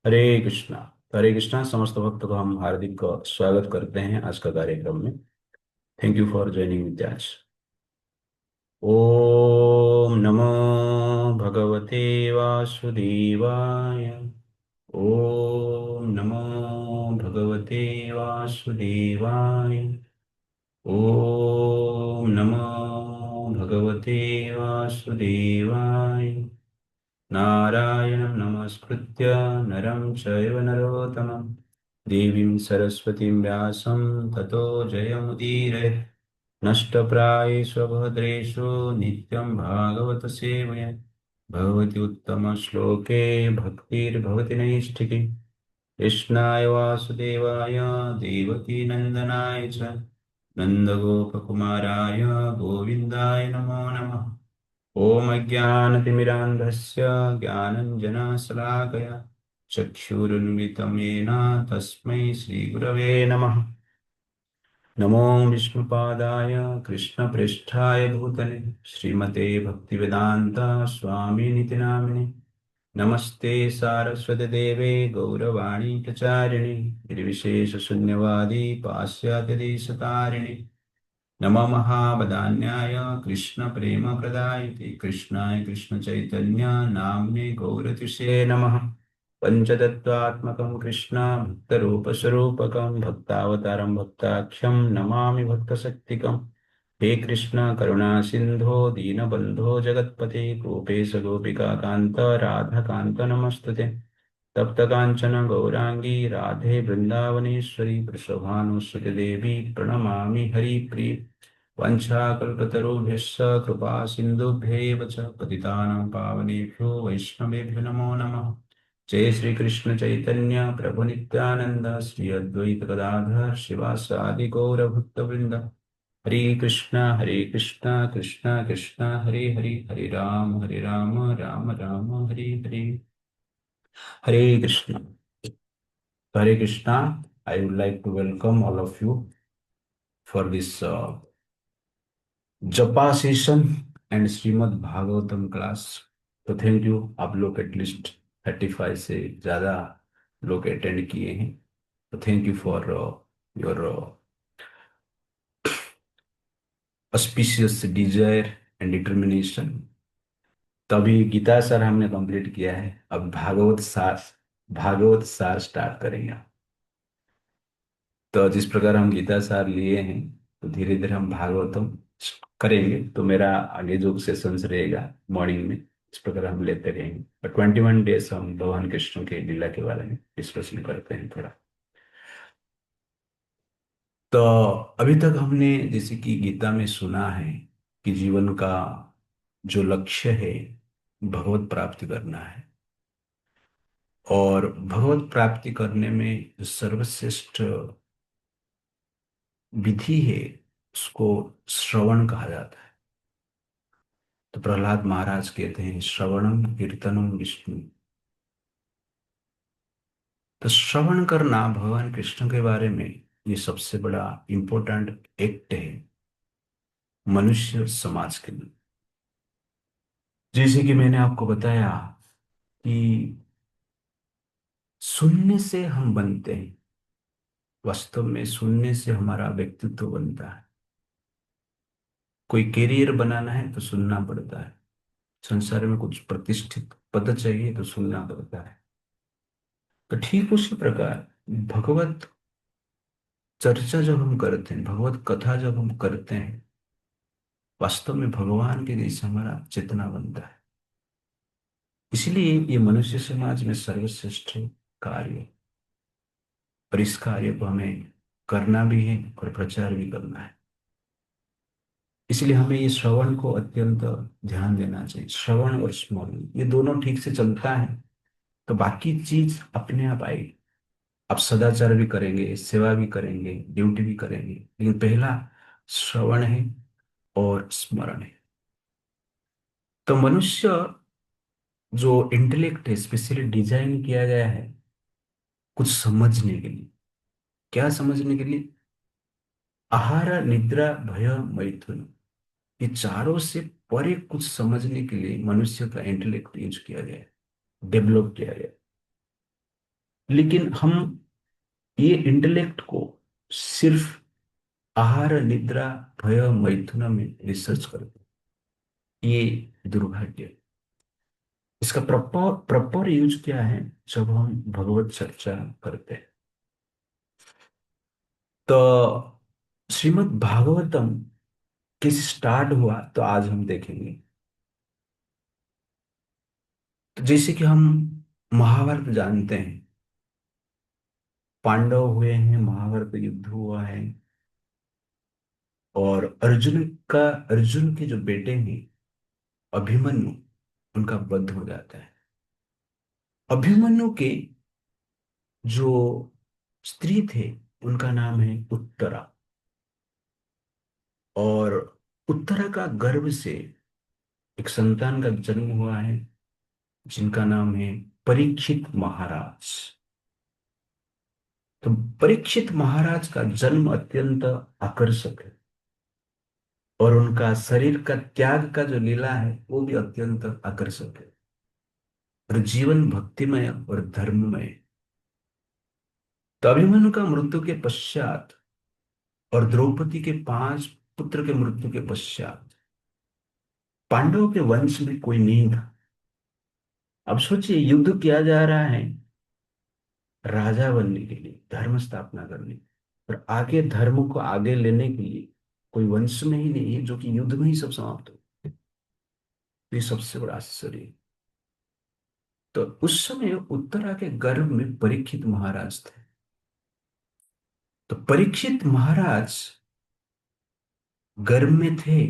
हरे कृष्णा। हरे कृष्णा समस्त भक्तों को हम हार्दिक स्वागत करते हैं आज का कार्यक्रम में। Thank you for joining with us. ओम नमो भगवते वासुदेवाय। ओम नमो भगवते वासुदेवाय। ओम नमो भगवते वासुदेवाय। नारायणं नमस्कृत्य नरं चैव नरोत्तमं देवीं सरस्वतीं व्यासं ततो जयमुदीरये। नष्टप्रायेष्वभद्रेषु नित्यं भागवत सेवया भगवति उत्तमश्लोके भक्तिर्भवति नैष्ठिकी। कृष्णाय वासुदेवाय देवकीनन्दनाय च नन्दगोपकुमाराय गोविन्दाय नमो नमः। ॐ अज्ञानतिमिरान्धस्य ज्ञानञ्जनशलाकया चक्षुरुन्मिलितं येन तस्मै श्रीगुरवे नमः। नमो विष्णुपादाय कृष्णप्रेष्ठाय भूतले श्रीमते भक्तिवेदान्त स्वामिनिति नामिने। नमस्ते सारस्वतदेवे गौरवाणी प्रचारिणे निर्विशेषशून्यवादी पाश्चात्यदेशतारिणे। नमः महावदान्याय कृष्णप्रेमप्रदायते कृष्णाय कृष्णचैतन्य नाम्ने गौरतिषे नमः। पञ्चतत्त्वात्मकं कृष्ण भक्तरूपस्वरूपकं भक्तावतारं भक्ताख्यं नमामि भक्तशक्तिकम्। हे कृष्ण करुणा सिन्धो दीनबन्धो जगत्पते गोपेश गोपिका कान्त राधाकान्त नमस्तुते। तप्त कांचन गौरांगी राधे वृंदावनेश्वरी वृषभानुसुते देवी प्रणमामि हरिप्रिय। वंशाकल्पतरुभ्यश्च कृपा सिन्धुभ्येव च पतितानां पावनेभ्यो वैष्णवेभ्यो नमो नमः। जय श्री कृष्ण चैतन्य प्रभु नित्यानंद श्री अद्वैत गदाधर शिवासादि गौर भक्तवृंद। हरे कृष्णा कृष्णा कृष्णा हरे हरे हरे राम राम राम हरे हरे। हरे Krishna. Hare Krishna. I would like to welcome all of you for this जपा session and Shrimad Bhagavatam class. तो थैंक यू। आप लोग एटलीस्ट 35 से ज़्यादा लोग अटेंड किए हैं। तो thank you for your auspicious desire and determination. तभी गीता सर हमने कंप्लीट किया है। अब भागवत सार स्टार्ट करेंगे। तो जिस प्रकार हम गीता सार लिए हैं तो धीरे धीरे हम भागवतम करेंगे। तो मेरा आगे जो सेशंस रहेगा मॉर्निंग में इस प्रकार हम लेते रहेंगे। और 21 डेज हम भगवान कृष्ण के लीला के बारे में डिस्कशन करते हैं थोड़ा। तो अभी तक हमने जैसे कि गीता में सुना है कि जीवन का जो लक्ष्य है भगवत प्राप्ति करना है। और भगवत प्राप्ति करने में जो सर्वश्रेष्ठ विधि है उसको श्रवण कहा जाता है। तो प्रहलाद महाराज कहते हैं श्रवणम कीर्तनम विष्णु। तो श्रवण करना भगवान कृष्ण के बारे में ये सबसे बड़ा इंपॉर्टेंट एक्ट है मनुष्य समाज के लिए। जैसे कि मैंने आपको बताया कि सुनने से हम बनते हैं। वास्तव में सुनने से हमारा व्यक्तित्व बनता है। कोई कैरियर बनाना है तो सुनना पड़ता है। संसार में कुछ प्रतिष्ठित पद चाहिए तो सुनना पड़ता है। तो ठीक उसी प्रकार भगवत चर्चा जब हम करते हैं, भगवत कथा जब हम करते हैं, वास्तव में भगवान के जैसे हमारा चेतना बनता है। इसलिए ये मनुष्य समाज में सर्वश्रेष्ठ कार्य है। और इस कार्य को हमें करना भी है और प्रचार भी करना है। इसलिए हमें ये श्रवण को अत्यंत ध्यान देना चाहिए। श्रवण और स्मरण ये दोनों ठीक से चलता है तो बाकी चीज अपने आप आएगी। आप सदाचार भी करेंगे, सेवा भी करेंगे, ड्यूटी भी करेंगे, लेकिन पहला श्रवण है और स्मरण है। तो मनुष्य जो इंटेलेक्ट है स्पेशली डिजाइन किया गया है कुछ समझने के लिए। क्या समझने के लिए? आहार निद्रा भय मैथुन, ये चारों से परे कुछ समझने के लिए मनुष्य का इंटेलेक्ट यूज किया गया है, डेवलप किया गया है। लेकिन हम ये इंटेलेक्ट को सिर्फ आहार निद्रा भय मैथुन में रिसर्च करते हैं। ये दुर्भाग्य है। इसका प्रॉपर प्रॉपर यूज क्या है? जब हम भगवत चर्चा करते हैं तो श्रीमद् भागवतम कैसे स्टार्ट हुआ तो आज हम देखेंगे। तो जैसे कि हम महाभारत जानते हैं, पांडव हुए हैं, महाभारत युद्ध हुआ है, और अर्जुन के जो बेटे हैं अभिमन्यु, उनका वध हो जाता है। अभिमन्यु के जो स्त्री थे उनका नाम है उत्तरा, और उत्तरा का गर्भ से एक संतान का जन्म हुआ है जिनका नाम है परीक्षित महाराज। तो परीक्षित महाराज का जन्म अत्यंत आकर्षक है, और उनका शरीर का त्याग का जो लीला है वो भी अत्यंत आकर्षक है, और जीवन भक्तिमय और धर्ममय। तो अभिमन्यु का मृत्यु के पश्चात और द्रौपदी के 5 पुत्र के मृत्यु के पश्चात पांडवों के वंश में कोई नहीं था। अब सोचिए, युद्ध किया जा रहा है राजा बनने के लिए, धर्म स्थापना करने, और आगे धर्म को आगे लेने के लिए कोई वंश में ही नहीं है, जो कि युद्ध में ही सब समाप्त हो। ये सबसे बड़ा आश्चर्य है। तो उस समय उत्तरा के गर्भ में परीक्षित महाराज थे। तो परीक्षित महाराज गर्भ में थे,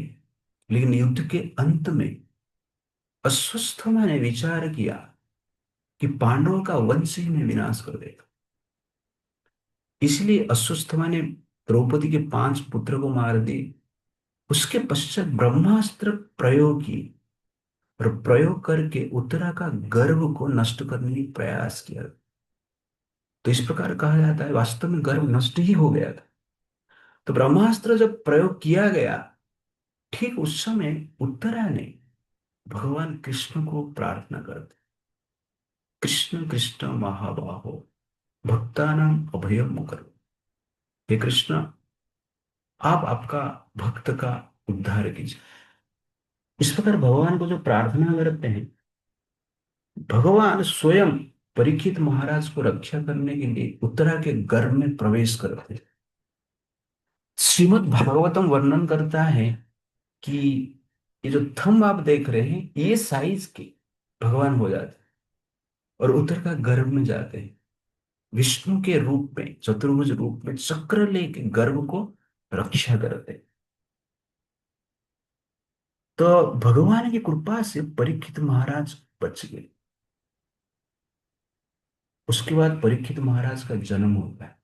लेकिन युद्ध के अंत में अश्वत्थामा ने विचार किया कि पांडवों का वंश ही मैं विनाश कर देगा। इसलिए अश्वत्थामा ने द्रौपदी के 5 पुत्र को मार दिए। उसके पश्चात ब्रह्मास्त्र प्रयोग की, और प्रयोग करके उत्तरा का गर्भ को नष्ट करने की प्रयास किया। तो इस प्रकार कहा जाता है वास्तव में गर्भ नष्ट ही हो गया था। तो ब्रह्मास्त्र जब प्रयोग किया गया, ठीक उस समय उत्तरा ने भगवान कृष्ण को प्रार्थना कर दी, कृष्ण कृष्ण महाबाहो भक्तानां अभयम करो। हे कृष्ण, आप आपका भक्त का उद्धार कीजिए। इस प्रकार भगवान को जो प्रार्थना करते हैं, भगवान स्वयं परीक्षित महाराज को रक्षा करने के लिए उत्तरा के गर्भ में प्रवेश करते हैं। श्रीमद् भागवतम वर्णन करता है कि ये जो थंब आप देख रहे हैं, ये साइज के भगवान हो जाते हैं और उत्तर का गर्भ में जाते हैं, विष्णु के रूप में, चतुर्भुज रूप में चक्र लेके गर्भ को रक्षा करते हैं। तो भगवान की कृपा से परीक्षित महाराज बच गए। उसके बाद परीक्षित महाराज का जन्म होता है।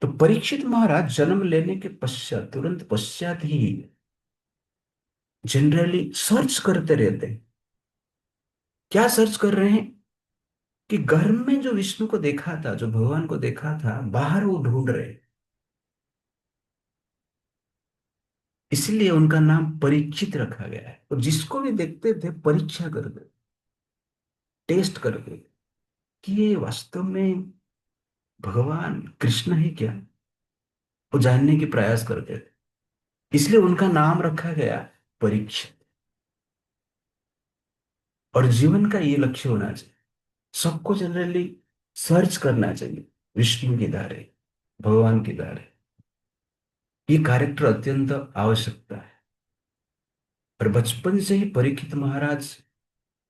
तो परीक्षित महाराज जन्म लेने के पश्चात, तुरंत पश्चात ही जनरली सर्च करते रहते हैं। क्या सर्च कर रहे हैं? कि घर में जो विष्णु को देखा था, जो भगवान को देखा था, बाहर वो ढूंढ रहे। इसलिए उनका नाम परीक्षित रखा गया है। और जिसको भी देखते थे परीक्षा करते, टेस्ट करते कि ये वास्तव में भगवान कृष्ण है क्या, वो जानने की प्रयास करते थे। इसलिए उनका नाम रखा गया परीक्षित। और जीवन का ये लक्ष्य होना चाहिए, सबको जनरली सर्च करना चाहिए विष्णु की धारे, भगवान की धारे। ये कैरेक्टर अत्यंत आवश्यकता है। और बचपन से ही परीक्षित महाराज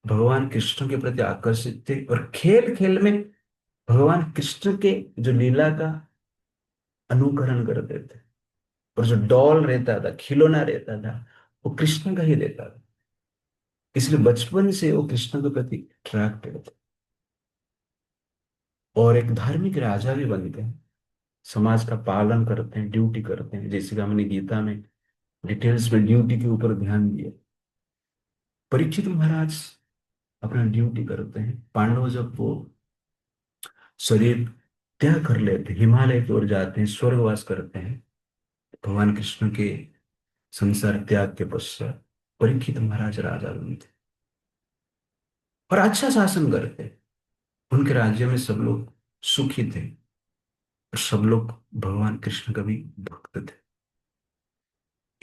भगवान कृष्ण के प्रति आकर्षित थे, और खेल खेल में भगवान कृष्ण के जो लीला का अनुकरण करते थे। और जो डॉल रहता था, खिलौना रहता था, वो कृष्ण का ही रहता था। इसलिए बचपन से वो कृष्ण के प्रति अट्रैक्टेड थे, और एक धार्मिक राजा भी बनते हैं, समाज का पालन करते हैं, ड्यूटी करते हैं, जैसे कि हमने गीता में डिटेल्स में ड्यूटी के ऊपर ध्यान दिया। परीक्षित महाराज अपना ड्यूटी करते हैं। पांडव जब वो शरीर त्याग कर लेते, हिमालय की ओर जाते हैं, स्वर्गवास करते हैं, भगवान कृष्ण के संसार त्याग के पश्चात परीक्षित महाराज राजा बनते और अच्छा शासन करते। उनके राज्य में सब लोग सुखी थे, और सब लोग भगवान कृष्ण का भी भक्त थे।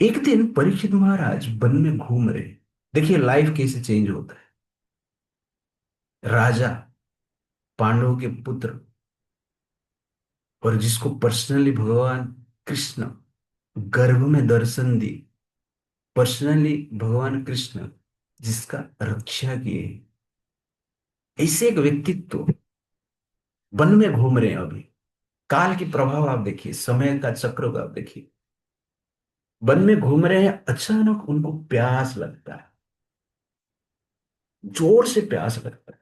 एक दिन परीक्षित महाराज वन में घूम रहे। देखिए लाइफ कैसे चेंज होता है। राजा, पांडवों के पुत्र, और जिसको पर्सनली भगवान कृष्ण गर्भ में दर्शन दी, पर्सनली भगवान कृष्ण जिसका रक्षा किए, ऐसे एक व्यक्तित्व वन में घूम रहे हैं अभी। काल की प्रभाव आप देखिए, समय का चक्र को आप देखिए। वन में घूम रहे हैं, अचानक उनको प्यास लगता है, जोर से प्यास लगता है।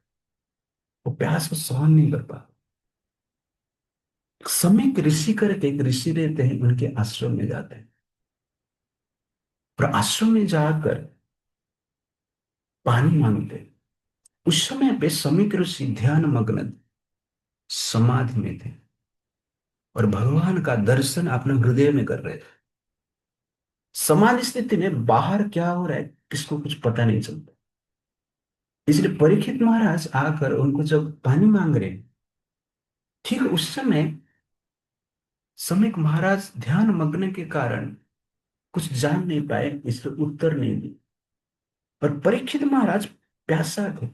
वो प्यास को सहन नहीं कर पा। समय ऋषि करके एक ऋषि रहते हैं, उनके आश्रम में जाते हैं, और आश्रम में जाकर पानी मांगते हैं। उस समय पे समीक ऋषि ध्यान मग्न समाधि में थे, और भगवान का दर्शन अपने हृदय में कर रहे थे। समाधि स्थिति में बाहर क्या हो रहा है किसको कुछ पता नहीं चलता। इसलिए परीक्षित महाराज आकर उनको जब पानी मांग रहे, ठीक उस समय समीक महाराज ध्यान मग्न के कारण कुछ जान नहीं पाए, इसलिए उत्तर नहीं दी। पर परीक्षित महाराज प्यासा थे,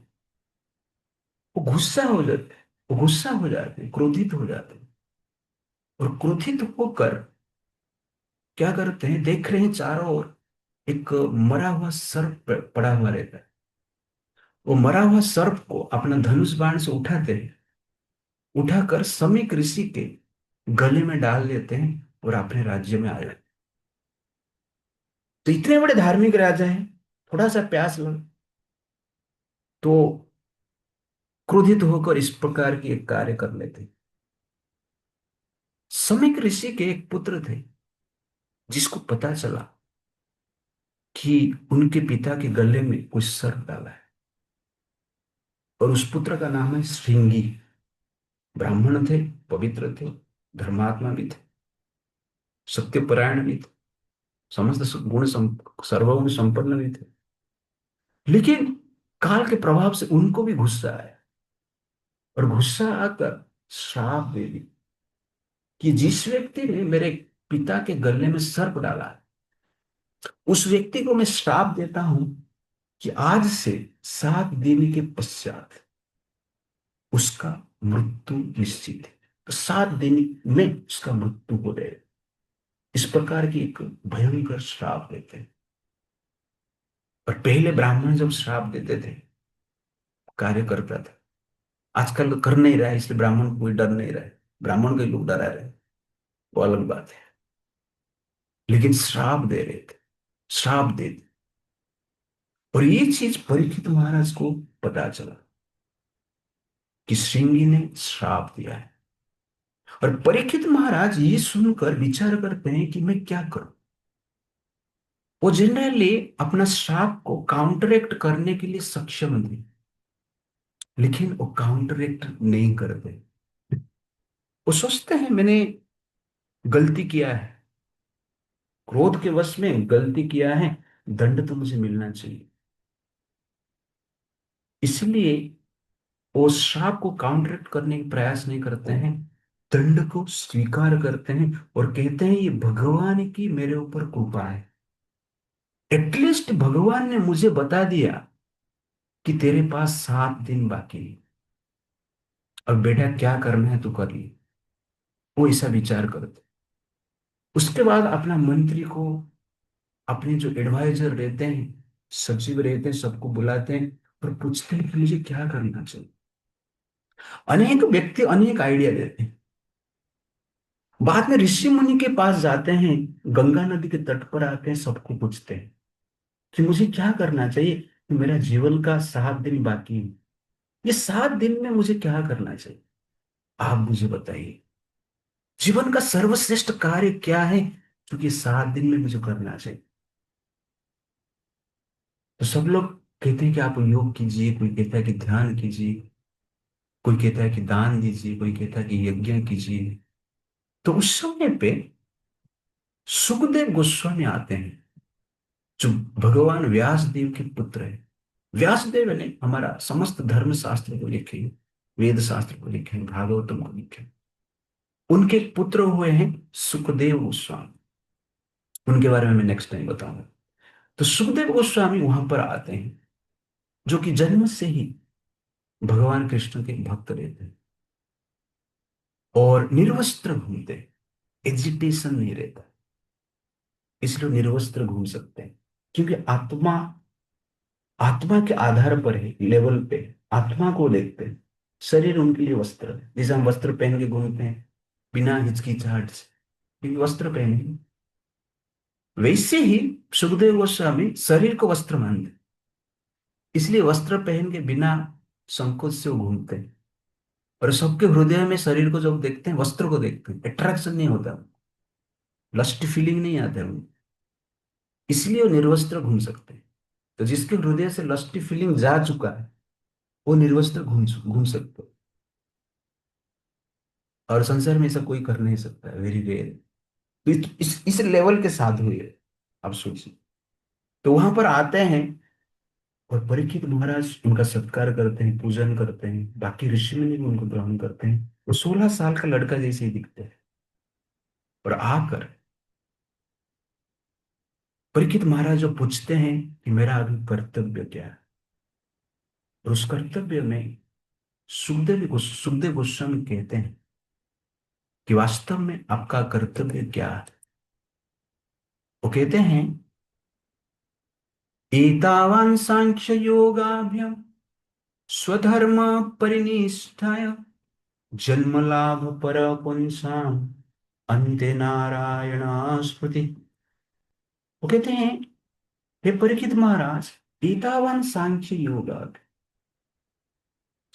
वो गुस्सा हो जाते, वो गुस्सा हो जाते, क्रोधित हो जाते, और क्रोधित होकर क्या करते हैं, देख रहे हैं चारों ओर एक मरा हुआ सर्प पड़ा हुआ रहता है। वो मरा हुआ सर्प को अपना धनुष बाण से उठाते हैं, उठाकर समीक ऋषि के गले में डाल देते हैं, और अपने राज्य में आ जाते हैं। तो इतने बड़े धार्मिक राजा हैं, थोड़ा सा प्यास लगा तो क्रोधित होकर इस प्रकार की एक कार्य कर लेते हैं। समीक ऋषि के एक पुत्र थे, जिसको पता चला कि उनके पिता के गले में कुछ सर्प डाला है, और उस पुत्र का नाम है श्रृंगी। ब्राह्मण थे, पवित्र थे, धर्मात्मा भी थे, सत्यपरायण भी थे, समस्त सर्वगुण संपन्न भी थे। लेकिन काल के प्रभाव से उनको भी गुस्सा आया, और गुस्सा आकर श्राप दे दी कि जिस व्यक्ति ने मेरे पिता के गले में सर्प डाला है, उस व्यक्ति को मैं श्राप देता हूं कि आज से 7 दिन के पश्चात उसका मृत्यु निश्चित है। तो 7 दिन में उसका मृत्यु हो जाएगा। इस प्रकार की एक भयंकर श्राप देते हैं। और पहले ब्राह्मण जब श्राप देते थे, कार्य करता था। आजकल कर नहीं रहा है, इसलिए ब्राह्मण को कोई डर नहीं रहा है। ब्राह्मण के लोग डरा रहे हैं, वो अलग बात है। लेकिन श्राप दे रहे थे, श्राप दे थे। और ये चीज परीक्षित महाराज को पता चला कि श्रृंगी ने श्राप दिया है। और परीक्षित महाराज ये सुनकर विचार करते हैं कि मैं क्या करूं। वो जनरली अपना श्राप को काउंटरएक्ट करने के लिए सक्षम थे, लेकिन वो काउंटरएक्ट नहीं करते। वो सोचते हैं मैंने गलती किया है, क्रोध के वश में गलती किया है, दंड तो मुझे मिलना चाहिए। इसलिए वो श्राप को काउंटरएक्ट करने का प्रयास नहीं करते हैं, दंड को स्वीकार करते हैं, और कहते हैं ये भगवान की मेरे ऊपर कृपा है। एटलीस्ट भगवान ने मुझे बता दिया कि तेरे पास 7 दिन बाकी है, अब बेटा क्या करना है तू कर ले। वो ऐसा विचार करते। उसके बाद अपना मंत्री को, अपने जो एडवाइजर रहते हैं, सचिव रहते हैं, सबको बुलाते हैं, और पूछते हैं कि मुझे क्या करना चाहिए। अनेक व्यक्ति अनेक आइडिया देते हैं। बाद में ऋषि मुनि के पास जाते हैं, गंगा नदी के तट पर आते हैं, सबको पूछते हैं कि मुझे क्या करना चाहिए, कि मेरा जीवन का 7 दिन बाकी है, ये 7 दिन में मुझे क्या करना चाहिए, आप मुझे बताइए। जीवन का सर्वश्रेष्ठ कार्य क्या है जो कि 7 दिन में मुझे करना चाहिए। तो सब लोग कहते हैं कि आप योग कीजिए, कोई कहता है कि ध्यान कीजिए, कोई कहता है कि दान दीजिए, कोई कहता है कि यज्ञ कीजिए। तो उस समय पे सुखदेव गोस्वामी आते हैं, जो भगवान व्यास देव के पुत्र है। व्यास देव ने हमारा समस्त धर्म शास्त्र को लिखे हैं। वेद शास्त्र को लिखे, भागवतम को लिखे। उनके पुत्र हुए हैं सुखदेव गोस्वामी। उनके बारे में मैं नेक्स्ट टाइम बताऊंगा। तो सुखदेव गोस्वामी वहां पर आते हैं, जो कि जन्म से ही भगवान कृष्ण के भक्त रहते हैं और निर्वस्त्र घूमते हैं। एजिटेशन नहीं रहता, इसलिए निर्वस्त्र घूम सकते हैं। क्योंकि आत्मा, आत्मा के आधार पर है, लेवल पे आत्मा को देखते हैं। शरीर उनके लिए वस्त्र है, जैसे हम वस्त्र पहन के घूमते हैं बिना हिचकिचाहट से, क्योंकि वस्त्र पहने। वैसे ही सुखदेव गोस्वामी शरीर को वस्त्र मानते हैं, इसलिए वस्त्र पहन के बिना संकोच से वो घूमते हैं। और सबके हृदय में शरीर को जब देखते हैं, वस्त्र को देखते हैं, अट्रैक्शन नहीं होता, लस्ट फीलिंग नहीं आता है उनको। इसलिए वो निर्वस्त्र घूम सकते हैं। तो जिसके हृदय से लस्ट फीलिंग जा चुका है, वो निर्वस्त्र घूम घूम सकते हैं। और संसार में ऐसा कोई कर नहीं सकता है, वेरी रेयर। तो इस लेवल के साधु है, आप सोचिए। तो वहां पर आते हैं और परीक्षित महाराज उनका सत्कार करते हैं, पूजन करते हैं, बाकी ऋषि मुनि भी उनको ग्रहण करते हैं। वो 16 साल का लड़का जैसे ही दिखते हैं। और आकर परीक्षित महाराज जो पूछते हैं कि मेरा अभी कर्तव्य क्या है, और उस कर्तव्य में सुखदेव गोस्वामी कहते हैं कि वास्तव में आपका कर्तव्य क्या है। वो कहते हैं, एतावान सांख्य योगाभ्याम स्वधर्म परिनिष्ठाय जन्म लाभ पर पुंसाम अंते नारायण स्मृति। वो कहते हैं, हे परीक्षित महाराज, एतावान सांख्य योगा,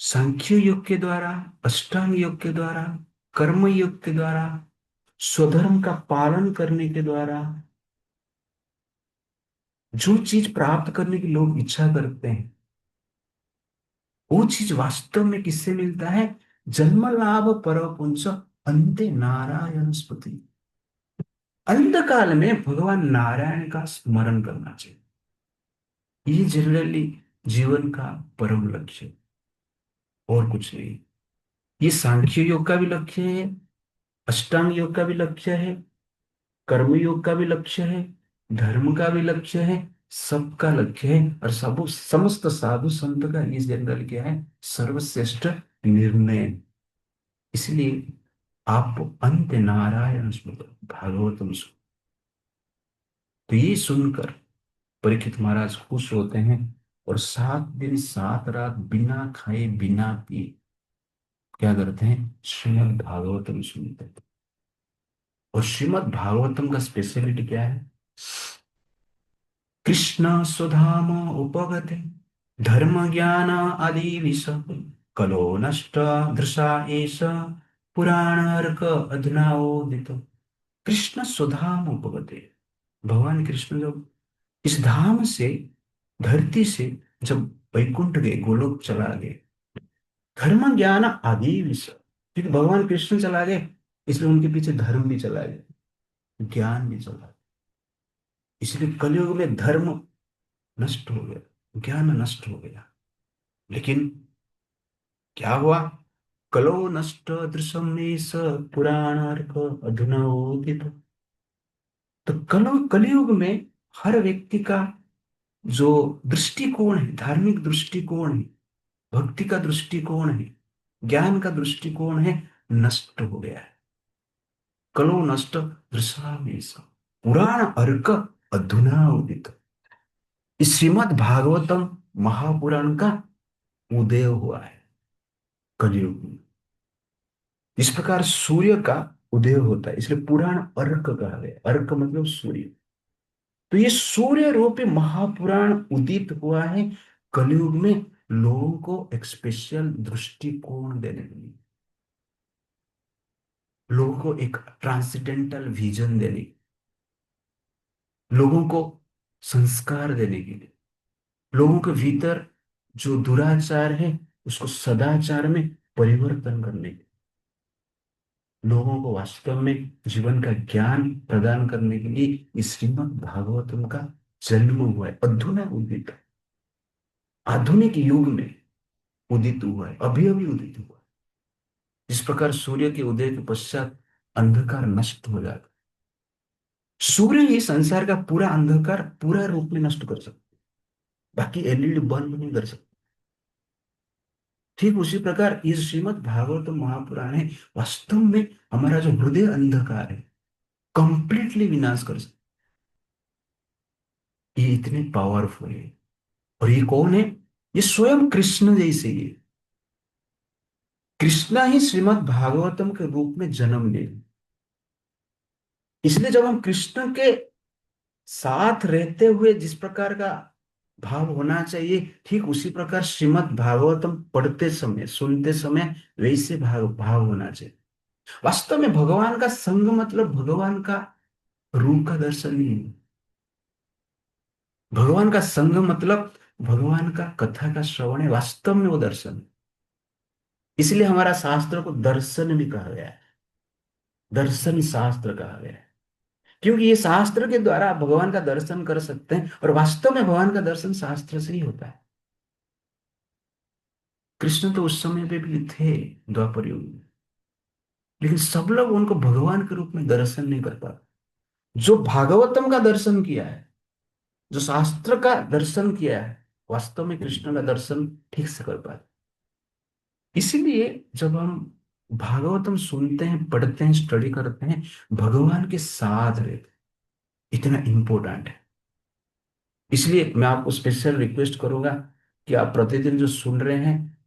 सांख्य योग के द्वारा, अष्टांग योग के द्वारा, कर्म योग के द्वारा, स्वधर्म का पालन करने के द्वारा जो चीज प्राप्त करने की लोग इच्छा करते हैं, वो चीज वास्तव में किससे मिलता है? जन्म लाभ पर पुंस अंते नारायण स्मृति। अंत काल में भगवान नारायण का स्मरण करना चाहिए। ये जनरली जीवन का परम लक्ष्य है, और कुछ नहीं। ये सांख्य योग का भी लक्ष्य है, अष्टांग योग का भी लक्ष्य है, कर्म योग का भी लक्ष्य है, धर्म का भी लक्ष्य है, सबका लक्ष्य है। और सब समस्त साधु संत का ये जनरल क्या है? सर्वश्रेष्ठ निर्णय। इसलिए आप अंत नारायण स्मृत भागवतम सुन। तो ये सुनकर परीक्षित महाराज खुश होते हैं, और 7 दिन 7 रात बिना खाए बिना पिए क्या करते हैं? श्रीमद् भागवतम सुनते हैं। और श्रीमद् भागवतम का स्पेशलिटी क्या है? कृष्ण सुधाम उपगते धर्म ज्ञान आदि विष कलो नष्ट दृशा एष पुराण अर्क अधुनाओदित। कृष्ण सुधाम उपगते, भगवान कृष्ण जब इस धाम से, धरती से जब वैकुंठ गए, गोलोक चला गए, धर्म ज्ञान आदि विषय, क्योंकि भगवान कृष्ण चला गए इसलिए उनके पीछे धर्म भी चला गया, ज्ञान भी चला गया। इसलिए कलयुग में धर्म नष्ट हो गया, ज्ञान नष्ट हो गया। लेकिन क्या हुआ? कलो नष्ट दृश्यम में स पुराणार्क अधुना उदित। तो कलयुग में हर व्यक्ति का जो दृष्टिकोण है, धार्मिक दृष्टिकोण है, भक्ति का दृष्टिकोण है, ज्ञान का दृष्टिकोण है, नष्ट हो गया है। कलो नष्ट दृशामेश पुराण अर्क अधुना उदित। इस श्रीमद् भागवतम महापुराण का उदय हुआ है कलयुग में। इस प्रकार सूर्य का उदय होता है, इसलिए पुराण अर्क कहा गया। अर्क मतलब सूर्य। तो ये सूर्य रूपी महापुराण उदित हुआ है कलयुग में, लोगों को एक स्पेशल दृष्टिकोण देने के लिए, लोगों को एक ट्रांसेंडेंटल विजन देने, लोगों को संस्कार देने के लिए, लोगों के भीतर जो दुराचार है उसको सदाचार में परिवर्तन करने के लिए, लोगों को वास्तव में जीवन का ज्ञान प्रदान करने के लिए इस श्रीमद् भागवतम का जन्म हुआ है। अधुना उदित, आधुनिक युग में उदित हुआ है, अभी अभी उदित हुआ है। जिस प्रकार सूर्य के उदय के पश्चात अंधकार नष्ट हो जाता है, सूर्य ही संसार का पूरा अंधकार पूरा रूप में नष्ट कर सकता है, बाकी एलईडी बल्ब नहीं कर सकता। ठीक उसी प्रकार इस श्रीमद् भागवत महापुराण है, वास्तव में हमारा जो हृदय अंधकार है कंप्लीटली विनाश कर सकता है। ये इतने पावरफुल है। और ये कौन है? ये स्वयं कृष्ण जैसे ही है। कृष्णा ही श्रीमद् भागवतम के रूप में जन्म ले। इसलिए जब हम कृष्ण के साथ रहते हुए जिस प्रकार का भाव होना चाहिए, ठीक उसी प्रकार श्रीमद् भागवतम पढ़ते समय सुनते समय वैसे भाव भाव होना चाहिए। वास्तव में भगवान का संग मतलब भगवान का रूप का दर्शन नहीं है। भगवान का संग मतलब भगवान का कथा का श्रवण है, वास्तव में वो दर्शन है। इसलिए हमारा शास्त्र को दर्शन भी कहा गया है, दर्शन शास्त्र कहा गया है। क्योंकि ये शास्त्र के द्वारा आप भगवान का दर्शन कर सकते हैं, और वास्तव में भगवान का दर्शन शास्त्र से ही होता है। कृष्ण तो उस समय पे भी थे, द्वापर युग में, लेकिन सब लोग उनको भगवान के रूप में दर्शन नहीं कर पाते। जो भागवतम का दर्शन किया है, जो शास्त्र का दर्शन किया है, वास्तव में कृष्ण का दर्शन ठीक से कर पाते। इसीलिए जब हम भागवतम सुनते हैं, पढ़ते हैं, स्टडी करते हैं, भगवान के साथ रहते हैं, इतना इंपॉर्टेंट है। इसलिए मैं आपको स्पेशल रिक्वेस्ट करूंगा कि आप प्रतिदिन जो सुन रहे हैं,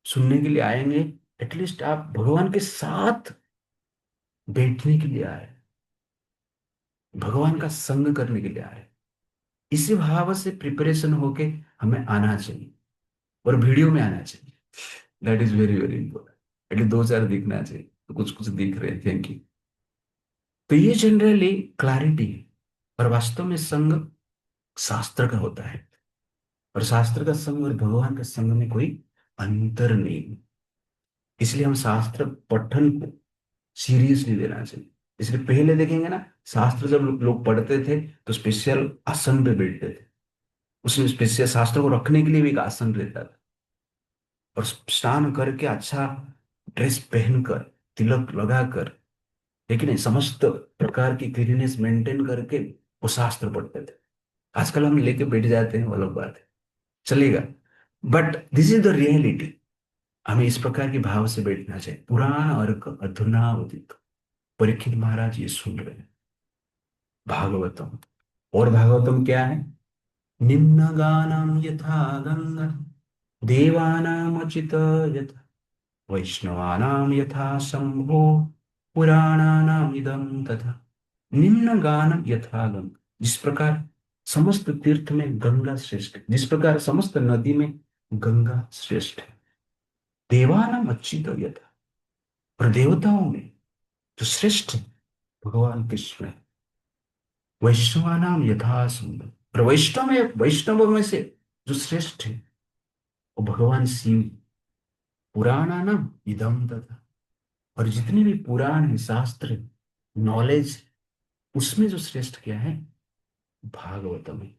सुनने के लिए आएंगे, एटलीस्ट आप भगवान के साथ बैठने के लिए आए, भगवान का संग करने के लिए आए। इसी भाव से प्रिपरेशन होके हमें आना चाहिए, और वीडियो में आना चाहिए। That is very very important. At least दो चार दिखना चाहिए, तो कुछ कुछ दिख रहे हैं, थैंक यू। तो ये जनरली क्लैरिटी है। और वास्तव में संग शास्त्र का होता है, और शास्त्र का संग और भगवान का संग में कोई अंतर नहीं। इसलिए हम शास्त्र पठन को सीरियसली लेना चाहिए। इसलिए पहले देखेंगे ना, शास्त्र जब लोग पढ़ते थे तो स्पेशल आसन पे बैठते थे, उसमें स्पेशल शास्त्र को रखने के लिए भी एक आसन रहता था। और स्नान करके अच्छा ड्रेस पहनकर, तिलक लगाकर, लेकिन समस्त प्रकार की क्लीननेस मेंटेन करके वो शास्त्र पढ़ते थे। आजकल हम लेके बैठ जाते हैं, वो अलग बात है, चलेगा। But this is the reality. हमें इस प्रकार के भाव से बैठना चाहिए। पुराण और अधुना उदित, परीक्षित महाराज ये सुन रहे हैं भागवतम। और भागवतम क्या है? निम्न गानम यथा गंगा, देवानाम अचित यथा, वैष्णवानाम यथा शंभो, पुराणानाम इदम तथा। निम्न गानम यथा गंगा, जिस प्रकार समस्त तीर्थ में गंगा श्रेष्ठ है, जिस प्रकार समस्त नदी में गंगा श्रेष्ठ है, देवानाम अच्युत यथा, और देवताओं में जो श्रेष्ठ है भगवान कृष्ण है, वैष्णवानाम यथा सुंदर, और वैष्णव में से जो श्रेष्ठ है वो भगवान शिव, पुराणानाम इदम तथा, और जितने भी पुराण है, शास्त्र है, नॉलेज, उसमें जो श्रेष्ठ क्या है? भागवतम है।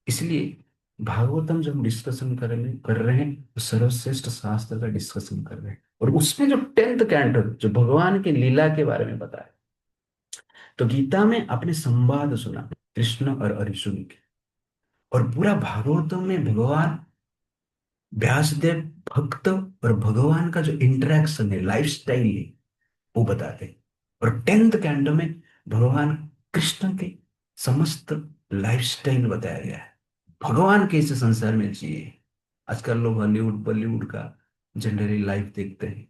इसलिए भागवतम जब हम डिस्कशन कर रहे हैं तो सर्वश्रेष्ठ शास्त्र का डिस्कशन कर रहे हैं। और उसमें जो 10th कैंटो जो भगवान की लीला के बारे में बताया, तो गीता में आपने संवाद सुना कृष्ण और अर्जुन के, और पूरा भागवतम में भगवान व्यासदेव भक्त और भगवान का जो इंटरेक्शन है, लाइफ स्टाइल है, वो बताते हैं। और 10th कैंटो में भगवान कृष्ण के समस्त लाइफ स्टाइल बताया गया है, भगवान कैसे संसार में जिए। आजकल लोग हॉलीवुड बॉलीवुड का जनरली लाइफ देखते हैं,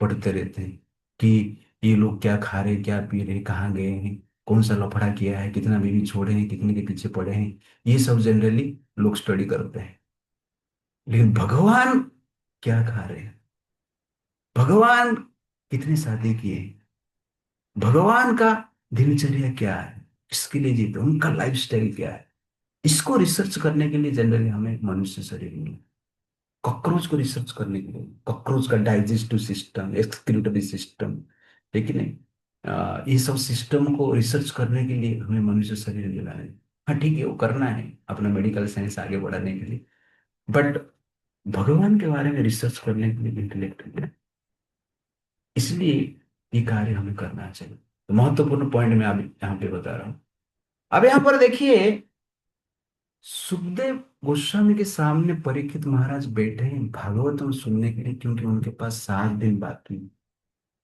पढ़ते रहते हैं कि ये लोग क्या खा रहे, क्या पी रहे, कहाँ गए हैं, कौन सा लफड़ा किया है, कितना बीवी छोड़े हैं, कितने के पीछे पड़े हैं। ये सब जनरली लोग स्टडी करते हैं। लेकिन भगवान क्या खा रहे हैं, भगवान कितने शादी किए हैं, भगवान का दिनचर्या क्या है, इसके लिए जीते, उनका लाइफ स्टाइल क्या है, इसको रिसर्च करने के लिए जनरली हमें मनुष्य शरीर मिला। कॉकरोच को रिसर्च करने के लिए, कॉकरोच का डाइजेस्टिव सिस्टम, एक्सक्रीटरी सिस्टम, लेकिन नहीं, ये सब सिस्टम को रिसर्च करने के लिए हमें मनुष्य शरीर मिला है। हाँ ठीक है, वो करना है अपना मेडिकल साइंस आगे बढ़ाने के लिए, बट भगवान के बारे में रिसर्च करने के लिए इंटेलेक्ट है। इसलिए ये कार्य हमें करना चाहिए। तो महत्वपूर्ण पॉइंट मैं अभी यहाँ पे बता रहा हूँ। अब यहाँ पर देखिए, सुखदेव गोस्वामी के सामने परीक्षित महाराज बैठे हैं भागवतम सुनने के लिए, क्योंकि उनके पास 7 दिन बाकी हैं।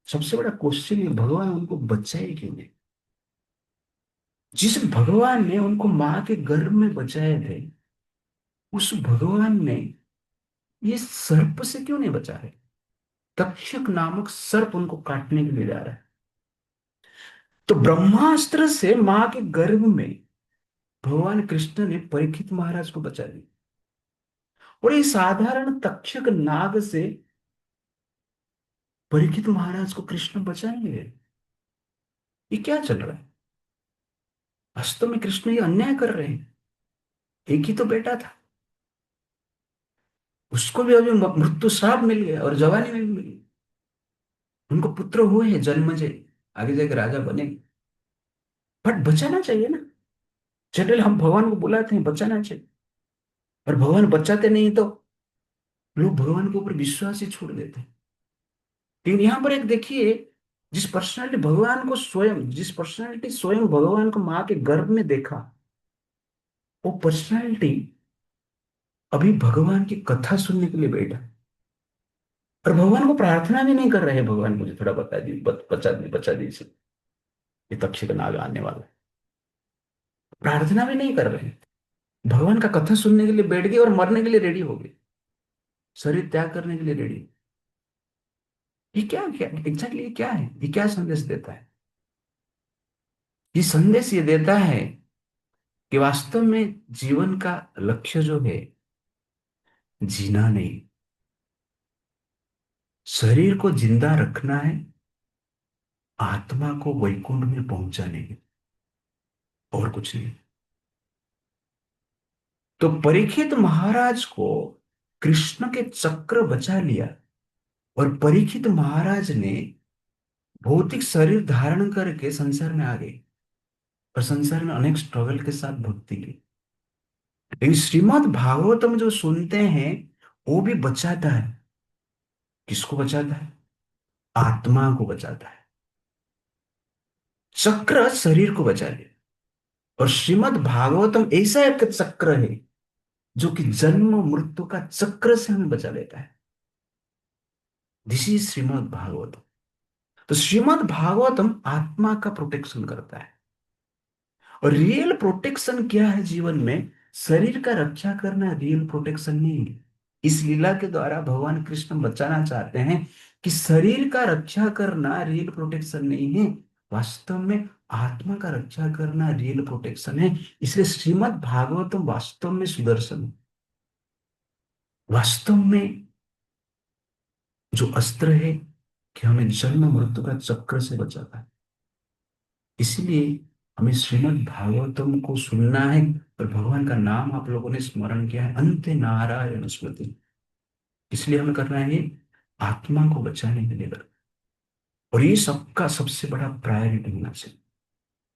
सबसे बड़ा क्वेश्चन है, भगवान उनको बचाए क्यों नहीं? जिस भगवान ने उनको मां के गर्भ में बचाए थे, उस भगवान ने ये सर्प से क्यों नहीं बचा रहे? तक्षक नामक सर्प उनको काटने के लिए जा रहा है। तो ब्रह्मास्त्र से मां के गर्भ में भगवान कृष्ण ने परीक्षित महाराज को बचा लिया, और ये साधारण तक्षक नाग से परीक्षित महाराज को कृष्ण बचाएंगे? ये क्या चल रहा है? वास्तव में कृष्ण ये अन्याय कर रहे हैं। एक ही तो बेटा था, उसको भी अभी मृत्यु श्राप मिल गया और जवानी में भी मिल गया। उनको पुत्र हुए हैं जन्म से, आगे जाके राजा बने, बट बचाना चाहिए ना। जनरल हम भगवान को बुलाते हैं बचाना चाहिए, और भगवान बचाते नहीं तो लोग भगवान के ऊपर विश्वास ही छोड़ देते हैं। लेकिन यहां पर एक देखिए, जिस पर्सनालिटी स्वयं भगवान को मां के गर्भ में देखा, वो पर्सनालिटी अभी भगवान की कथा सुनने के लिए बैठा, और भगवान को प्रार्थना भी नहीं कर रहे हैं, भगवान मुझे थोड़ा बचा दीजिए, ये तक्षक नाग आने वाला है। प्रार्थना भी नहीं कर रहे हैं, भगवान का कथा सुनने के लिए बैठ गए और मरने के लिए रेडी हो गए, शरीर त्याग करने के लिए रेडी। ये क्या क्या एग्जैक्टली ये क्या है? ये क्या संदेश देता है? ये संदेश ये देता है कि वास्तव में जीवन का लक्ष्य जो है, जीना नहीं, शरीर को जिंदा रखना है, आत्मा को वैकुंठ में पहुंचाने के, और कुछ नहीं। तो परीक्षित महाराज को कृष्ण के चक्र बचा लिया, और परीक्षित महाराज ने भौतिक शरीर धारण करके संसार में आ गए, और संसार में अनेक स्ट्रगल के साथ भक्ति की। लेकिन श्रीमद् भागवतम जो सुनते हैं, वो भी बचाता है। किसको बचाता है? आत्मा को बचाता है। चक्र शरीर को बचा ले, और श्रीमद् भागवतम ऐसा एक चक्र है जो कि जन्म मृत्यु का चक्र से हमें बचा लेता है। This is Shrimad Bhagavatam. तो श्रीमद् भागवतम आत्मा का प्रोटेक्शन करता है। और रियल प्रोटेक्शन क्या है जीवन में? शरीर का रक्षा करना रियल प्रोटेक्शन नहीं है। इस लीला के द्वारा भगवान कृष्ण बचाना चाहते हैं कि शरीर का रक्षा करना रियल प्रोटेक्शन नहीं है, वास्तव में आत्मा का रक्षा करना रियल प्रोटेक्शन है। इसलिए श्रीमद् भागवतम वास्तव में सुदर्शन है। वास्तव में जो अस्त्र है कि हमें जन्म मृत्यु का चक्र से बचाता है। इसलिए हमें श्रीमद् भागवतम को सुनना है, और भगवान का नाम आप लोगों ने स्मरण किया है, अंत नारायण स्मृति। इसलिए हमें करना है ये, आत्मा को बचाने के लिए करना। और ये सबका सबसे बड़ा प्रायोरिटी होना चाहिए।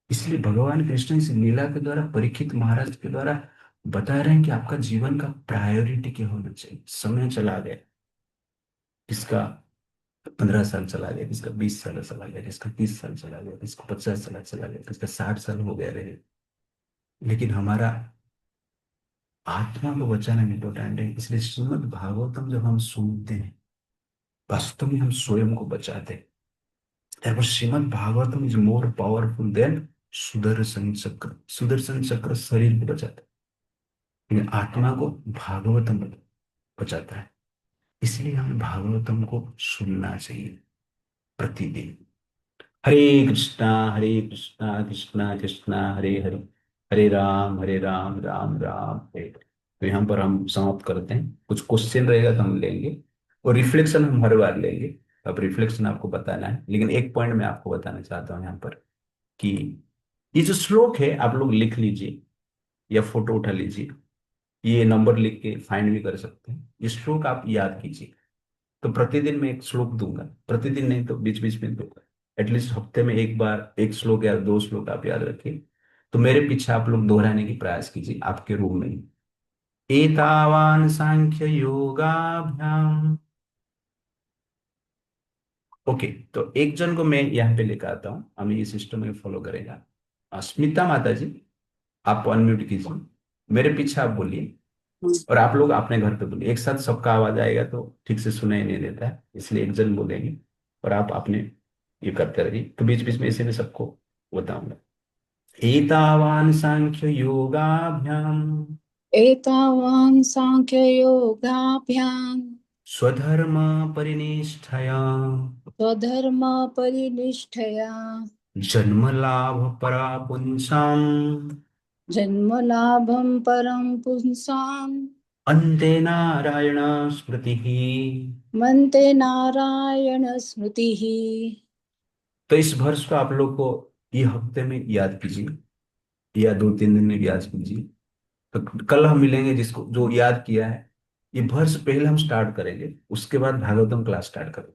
इसलिए भगवान कृष्ण इस लीला के द्वारा परीक्षित महाराज के द्वारा बता रहे हैं कि आपका जीवन का प्रायोरिटी क्या होना चाहिए। समय चला गया, किसका 15 साल चला गया, किसका 20 साल चला गया, किसका 30 साल चला गया, किसका 50 साल चला गया, किसका 60 साल हो गया रहे, लेकिन हमारा आत्मा को बचाना इम्पोर्टेंट है। इसलिए श्रीमद् भागवतम जब हम सुनते हैं, वास्तव में हम स्वयं को बचाते हैं। Therefore, Shrimad Bhagavatam is more powerful than Sudarshan चक्र। सुदर्शन चक्र शरीर को बचाता है, लेकिन आत्मा को भागवतम बचाता है। इसलिए हमें भागवतम को सुनना चाहिए प्रतिदिन। हरे कृष्णा कृष्णा कृष्णा हरे हरे, हरे राम राम राम हरे हरे। तो यहाँ पर हम समाप्त करते हैं। कुछ क्वेश्चन रहेगा तो हम लेंगे, और रिफ्लेक्शन हम हर बार लेंगे। अब रिफ्लेक्शन आपको बताना है, लेकिन एक पॉइंट मैं आपको बताना चाहता हूँ यहाँ पर, कि ये जो श्लोक है आप लोग लिख लीजिए या फोटो उठा लीजिए। ये नंबर लिख के फाइंड भी कर सकते हैं। ये श्लोक आप याद कीजिए। तो प्रतिदिन मैं एक श्लोक दूंगा, प्रतिदिन नहीं तो बीच बीच में दूंगा। एटलीस्ट हफ्ते में एक बार एक श्लोक या 2 श्लोक आप याद रखिए। तो मेरे पीछे आप लोग दोहराने की प्रयास कीजिए आपके रूम में ही। एतावान सांख्य योगाभ्याम। ओके, तो एक जन को मैं यहाँ पे लेकर आता हूँ, हम ये सिस्टम में फॉलो करेगा। स्मिता माता जी, आप अनम्यूट कीजिए, मेरे पीछे आप बोलिए, और आप लोग अपने घर पे बोलिए। एक साथ सबका आवाज आएगा तो ठीक से सुनाई नहीं देता है, इसलिए एक जन बोलेंगे और आप अपने ये करते रहिए, तो बीच बीच में इसे मैं सबको बताऊंगा। एतावान सांख्य योगाभ्याम एतावान् साङ्ख्ययोगाभ्याम् स्वधर्म परिनिष्ठया स्वधर्मपरिनिष्ठया जन्म लाभ परा पुंसाम जन्मलाभं परं पुंसाम् अन्ते नारायण स्मृति। मन्ते नारायणस्मृतिः। तो इस वर्ष को आप लोग को ये हफ्ते में याद कीजिए, या 2-3 दिन में याद कीजिए। तो कल हम मिलेंगे, जिसको जो याद किया है, ये वर्ष पहले हम स्टार्ट करेंगे, उसके बाद भागवतम क्लास स्टार्ट करेंगे।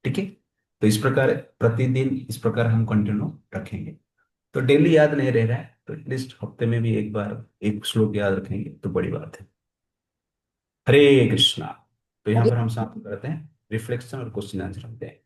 ठीक है, तो इस प्रकार प्रतिदिन इस प्रकार हम कंटिन्यू रखेंगे। तो डेली याद नहीं रह रहा है, तो एटलीस्ट हफ्ते में भी एक बार एक श्लोक याद रखेंगे तो बड़ी बात है। हरे कृष्णा। तो यहाँ हरे पर हम समाप्त करते हैं, रिफ्लेक्शन और क्वेश्चन आंसर रखते हैं।